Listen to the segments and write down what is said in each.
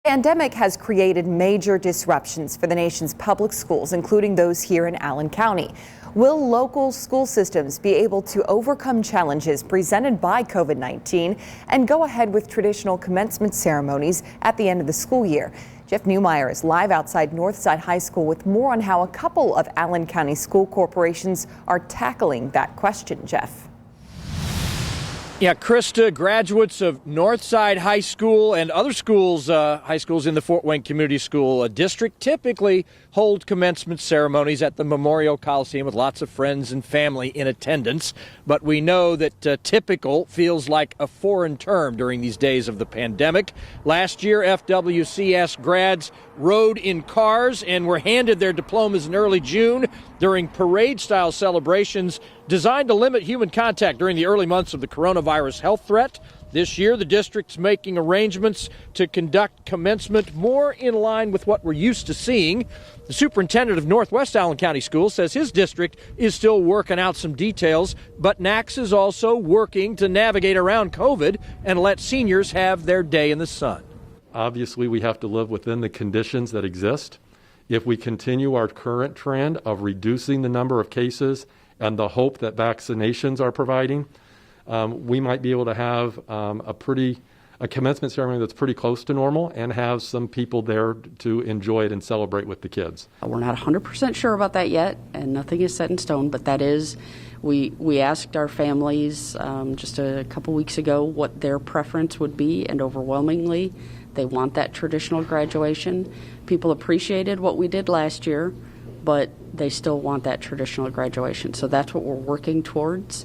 The pandemic has created major disruptions for the nation's public schools, including those here in Allen County. Will local school systems be able to overcome challenges presented by COVID-19 and go ahead with traditional commencement ceremonies at the end of the school year? Jeff Newmeyer is live outside Northside High School with more on how a couple of Allen County school corporations are tackling that question. Jeff. Yeah, Krista, graduates of Northside High School and other schools, high schools in the Fort Wayne Community School District typically hold commencement ceremonies at the Memorial Coliseum with lots of friends and family in attendance. But we know that typical feels like a foreign term during these days of the pandemic. Last year, FWCS grads rode in cars and were handed their diplomas in early June during parade-style celebrations designed to limit human contact during the early months of the coronavirus health threat. This year, the district's making arrangements to conduct commencement more in line with what we're used to seeing. The superintendent of Northwest Allen County Schools says his district is still working out some details, but NACS is also working to navigate around COVID and let seniors have their day in the sun. Obviously, we have to live within the conditions that exist. If we continue our current trend of reducing the number of cases and the hope that vaccinations are providing, we might be able to have a commencement ceremony that's pretty close to normal and have some people there to enjoy it and celebrate with the kids. We're not 100% sure about that yet, and nothing is set in stone, but that is, we asked our families just a couple weeks ago what their preference would be, and overwhelmingly, they want that traditional graduation. People appreciated what we did last year, but they still want that traditional graduation. So that's what we're working towards.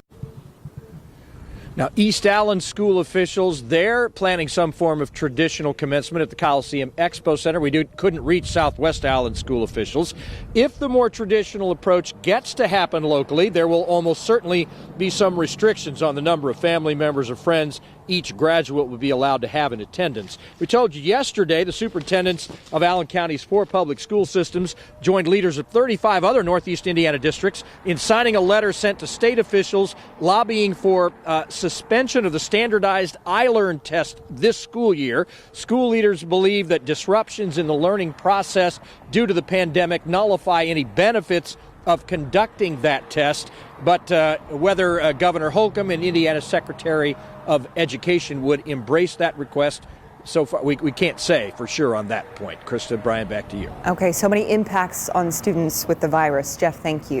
Now, East Allen school officials, they're planning some form of traditional commencement at the Coliseum Expo Center. We couldn't reach Southwest Allen school officials. If the more traditional approach gets to happen locally, there will almost certainly be some restrictions on the number of family members or friends each graduate would be allowed to have in attendance. We told you yesterday the superintendents of Allen County's 4 public school systems joined leaders of 35 other Northeast Indiana districts in signing a letter sent to state officials lobbying for suspension of the standardized iLearn test this school year. School leaders believe that disruptions in the learning process due to the pandemic nullify any benefits of conducting that test, but whether Governor Holcomb and Indiana's Secretary of Education would embrace that request, so far we can't say for sure on that point. Krista, Brian, back to you. Okay, so many impacts on students with the virus. Jeff, thank you.